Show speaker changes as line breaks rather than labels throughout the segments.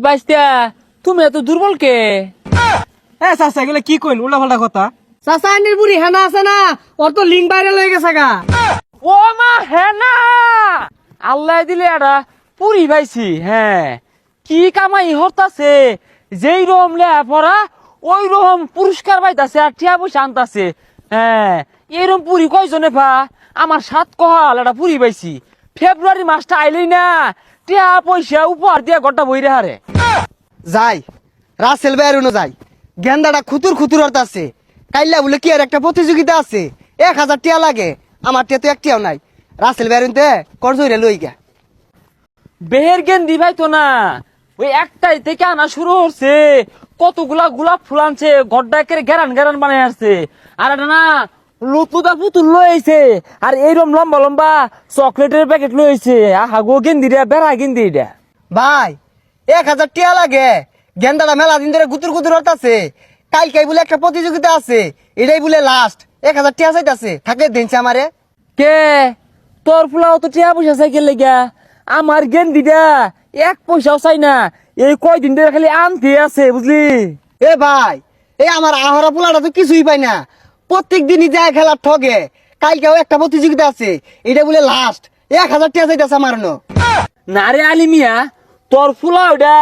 বাইস্তা তুমি এত দুর্বল কে?
হ্যাঁ চাচা, এগুলো কি কইন উল্টা পাল্টা কথা। চাচা আইনের বুড়ি হেনা আছে না, ওর তো লিঙ্ক ভাইরাল হয়ে গেছে গা।
ও মা হেনা, আল্লাহ দিলে এটা পুরি পাইছি। হ্যাঁ, কি কামাই হরতাছে, যেই রকম লেয়া পড়া ওই রকম পুরস্কার পাইতাছে আর টিয়া পয়সা আনতাছে। হ্যাঁ, এরকম পুরি কয়জনে পা? আমার 7 কহাল একটা পুরি পাইছি। ফেব্রুয়ারি মাসটা আইলেই না টিয়া পয়সা উপহার দিয়া গোটা বইরে হারে
যাই রাসেল বেরুনো যাই, গেন্দাটা খুতুর খুতুর অর্থ আছে। কাইল্লা বলে কি আর একটা প্রতিযোগিতা আছে, 1000 টিয়া লাগে, আমার টিয়া তো একটিয়াও নাই। রাসেল বেরুনতে করজইরে লই গা।
বেহের গেন্দি ভাই তো না, ওই একটাই থেকে আনা শুরু হচ্ছে। কতগুলা গোলাপ ফুল আনছে, গড্ডা একের গেরান গেরান বানাই আসছে। আর এটা না লুতুদা পুতুল লইছে, আর এইরকম লম্বা লম্বা চকলেটের প্যাকেট লইছে। আহা গো গেন্দি রে, বেড়া গেন্দি এটা।
ভাই 1000 টিয়া লাগে, গেন্দাটা মেলা দিন ধরে গুতুর গুতুর অর্থ আছে। কালকে বলে একটা প্রতিযোগিতা আছে, এটাই বলে লাস্ট। 1000 টিয়া চাইতাছে, থাকলে দিনছে আমারে।
কে তোর ফুলাও তো টিয়া পয়সা সাইকেল লেগা, আমার গেন্দিটা 1 পয়সাও চাই না। এই কয়দিন ধরে খালি আনতে আছে বুঝলি।
এ ভাই, এই আমার আহরা পোলাটা তো কিছুই পাই না, প্রত্যেক দিনই যায় খেলার ঠগে। কালকেও একটা প্রতিযোগিতা আছে, এটা বলে লাস্ট। 1000 টিয়া চাইতাছে আমার নো।
না রে আলিমিয়া, তোর ফুলা ওটা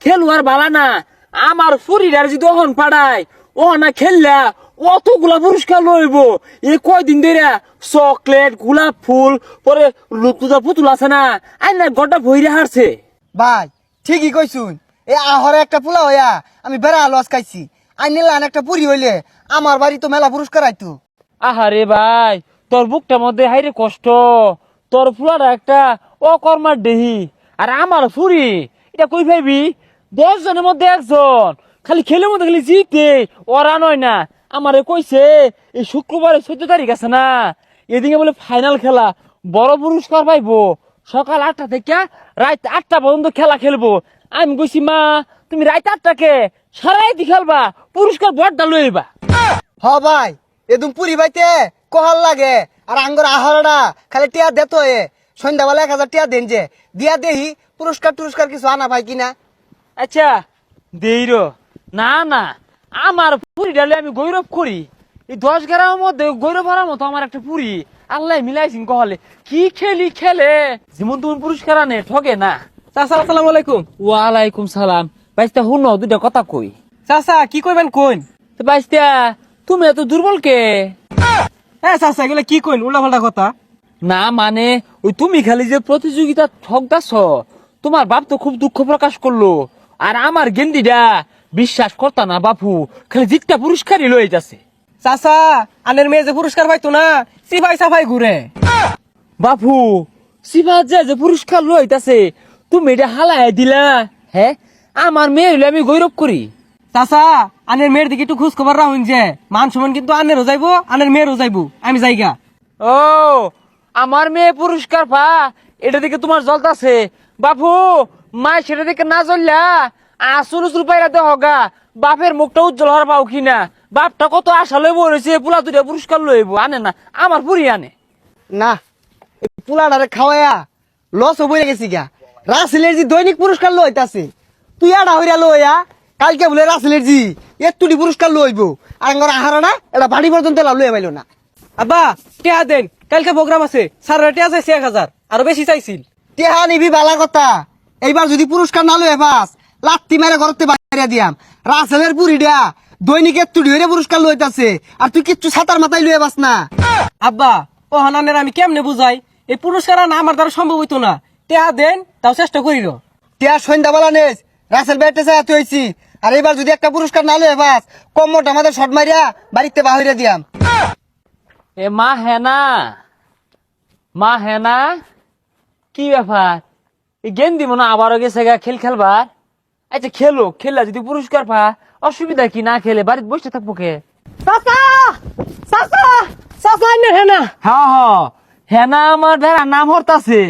খেলুয়ার বালা না। আমার ফুরিটার যদি ওহন পাড়ায়, ও না খেললা অতগুলা পুরস্কার লইব। এই কয়দিন ধরে চকলেট, গোলাপ ফুল, পরে লুতুদা পুতুল আছে না, আই না গড্ডা ভইরে হারছে।
ভাই ঠিকই কইছুন, এই আহরে একটা পোলা হইয়া আমি বেড়া লস খাইছি। আইনিলান একটা পুরি হইলে আমার বাড়ি তো মেলা পুরস্কার আইতো।
আহারে ভাই, তোর বুকটার মধ্যে হাইরে কষ্ট। তোর ফুলার একটা অকর্মার দেহি, আর আমার ফুরি এটা কই ভাবি 10 জনের মধ্যে একজন। খালি খেলের মধ্যে খালি জিতে, ওরা নয় না। আমারে কইছে এই শুক্রবারে 14 তারিখ আছে না, এদিকে বলে ফাইনাল খেলা, বড় পুরস্কার পাইবো। সকাল 8টা থেকে রাত 8টা পর্যন্ত খেলা খেলবো। আমি কইছি মা, তুমি রাত 8টাকে সারাইতে খেলবা, পুরস্কার বড়টা লইবা।
হ ভাই, এদম পুরি পাইতে কহাল লাগে। আর আঙ্গর আহরটা খালি টিয়া দেত হয়ে সন্ধ্যাবেলা 1000 টিয়া দেন যে দিয়া দেহি পুরস্কার টুরস্কার কিছু আনা ভাই কিনা।
আচ্ছা দেইর না না, আমার পুরি ডালে আমি গৌরব করি। এই 10 গ্রামের মধ্যে গৌরব হওয়ার মতো আমার একটা পুরি আল্লাহ মিলাইছিন। কহলে কি খেলি খেলে, যেমন তুমি পুরস্কার আনে ঠগে না।
চাচা আসসালামু আলাইকুম।
ওয়ালাইকুম সালাম। বাইস্তা হুনো দুইটা কথা কই।
চাচা কি কইবেন কইন।
তো বাইস্তা তুমি এত দুর্বল কে?
হ্যাঁ চাচা, এগুলো কি কইন উল্টা পাল্টা কথা।
না মানে ওই তুমি খালি যে প্রতিযোগিতা ঠকদাছ, তোমার বাপ তো খুব দুঃখ প্রকাশ করলো। আর আমার গেন্দিটা বিশ্বাস করতা না বাপু, খালি জিতটা পুরস্কারই লয়ে যাচ্ছে।
চাচা আনের মেয়ে যে পুরস্কার পাইতো না, সিফাই সাফাই ঘুরে।
বাপু সিফাত যে পুরস্কার লইতাছে, তুমি এটা হালাই দিলা। হ্যাঁ, আমার মেয়ে হইলে আমি গৌরব করি।
চাচা আনের মেয়ের দিকে একটু খোঁজ খবর রাখুন, যে মান সম্মান কিন্তু আনেরও যাইবো, আনের মেয়েরও যাইবো। আমি যাইগা।
ও আমার মেয়ে পুরস্কার পা, এটা দিকে তোমার জ্বলতাছে বাপু। মায় সেটা দিকে না জ্বললা আসল উচুল পাইরা দেওয়া হগা। বাপের মুখটা উজ্জ্বল হওয়ার পাও কিনা। বাপটা কত আশা লইব রয়েছে, পুলা দুইটা পুরস্কার লইব, আনে না। আমার পুরি আনে
না, এই পোলাটারে খাওয়াইয়া লস হয়ে গেছি গা। রাসেলের জি দৈনিক পুরস্কার লইতাছে, তুই আড়া হইরা লইয়া কালকে বলে রাসেলের জি একটুটি পুরস্কার লইব। আর আঙ্গর আহারা না এটা বাড়ি পর্যন্ত লইয়া পাইল না।
আব্বা টেহা দেন, কালকে প্রোগ্রাম আছে। স্যার টেহা চাইছে 1000, আরো বেশি চাইছিল।
টেহা নিবি বালা কথা, এইবার যদি পুরস্কার না লইয়া পাস লাত্তি মেরে ঘরতে বাইরে দিয়াম। রাসেলের পুরিটা দৈনিক একটুটি হইরে পুরস্কার লইতাছে, আর তুই কিচ্ছু ছাতার মাথায় লইয়া পাস না।
আব্বা ও হানানের আমি কেমনে বুঝাই, এই পুরস্কার আনা আমার দ্বারা সম্ভব হইতো না। টেহা দেন, তাও চেষ্টা করিল।
টেহা সন্ধ্যাবেলা নেস, রাসেল ব্যাটে চাইতে হয়েছি। আর এবার যদি একটা পুরস্কার না লইয়া পাস কম্মটা আমাদের শট মারিয়া বাড়িতে বাহিরে দিয়াম।
এ মা হেনা, মা হেনা, কি ব্যাপার? এই গেন্দি মনে আবারও গেছে গা খেল খেলবার। আচ্ছা খেলো, খেললা যদি পুরস্কার পা অসুবিধা কি? না খেলে বাড়িতে বসে থাকবো কে?
চাচা চাচা চাচা আইনের হেনা।
হ্যাঁ হ্যাঁ, হেনা আমার ভেড়া নাম হরতাছে।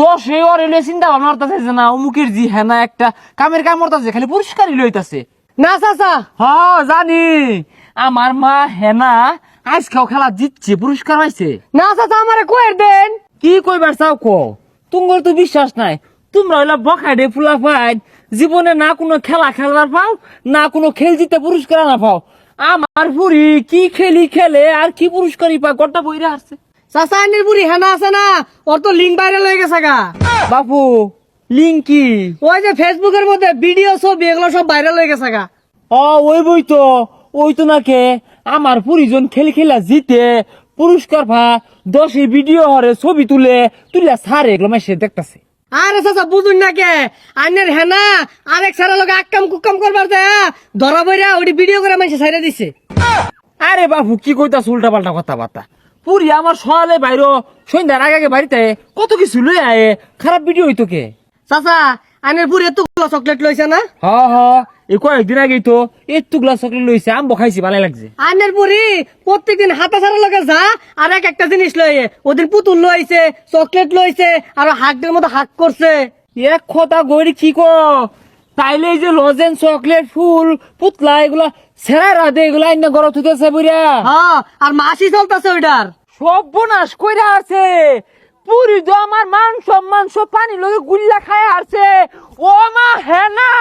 10 ওরে চিন্তা ভাবনা হরতাছে যে না অমুকের জি হেনা একটা কামের কাম হরতাছে, খালি পুরস্কারই লইতাছে।
না চাচা।
হ্যাঁ জানি, আমার মা হেনা আজকেও খেলা জিতছে, পুরস্কার পাইছে।
না চাচা আমারে কইর দেন।
কি কইবার চাও কো? তুঙ্গর তো বিশ্বাস নাই। তোমরা হইলা বখাডে ফুলা ফাইন, জীবনে না কোনো খেলা খেলবার পাও, না কোনো খেল জিতে পুরস্কার না পাও। আমার ফুরি কি খেলি খেলে আর কি পুরস্কারই পায়, গোটা বইরা আসছে।
চাচা আইনের বুড়ি হেনা আছে না, ওর তো লিঙ্ক ভাইরাল হয়ে গেছে গা।
বাপু লিঙ্কি
ওই যে ফেসবুকের মধ্যে ভিডিও ছবি এগুলো সব ভাইরাল হয়ে গেছে গা।
ওই বই তো, ওই তো নাকে আমার পরিজন খেল খেলা জিতে পুরস্কার ভা 10 ভিডিও হরে ছবি তুলে সারে এগুলো মেসে দেখতেছে।
আরে চাচা বুঝুন না কে, আইনের হেনা আরেক সারা লোক আক্কাম কুক্কাম করবার যায় ধরা বইরা ওটি ভিডিও করে মানুষ ছাইড়া দিছে।
আরে বাবু কি কইতাছ উল্টা পাল্টা কথাবার্তা। পুরি আমার সকালে বাইরো, সন্ধ্যার আগে বাড়িতে কত কিছু লই আয়ে, খারাপ ভিডিও হইতো কে।
চাচা আইনের বুড়ি এতগুলো চকলেট লইছে না।
হ এই কয়েকদিন আগেই তো এতগুলা চকলেট লইছে, আম্ব খাইছি ভালো লাগছে।
আইনের বুড়ি প্রত্যেকদিন হাতা ছাড়া লগে যা আর একটা জিনিস লইয়ে, ওদিন পুতুল লইছে, চকলেট লইছে, আর হাঁকদের মতো হাক করছে।
এক কথা গড়ি কি কো, তাইলে এই যে লজেন চকলেট ফুল পুতলা এগুলা ছেড়া রাধে এগুলা আইনা গড় হইতেছে বুড়া।
হ্যাঁ আর মাসি চলতেছে ওইটার।
সর্বনাশ কইরা আছে পুরি তো আমার মান সম্মান সব পানি লগে গুল্লা খায় আছে। ও মা হেনা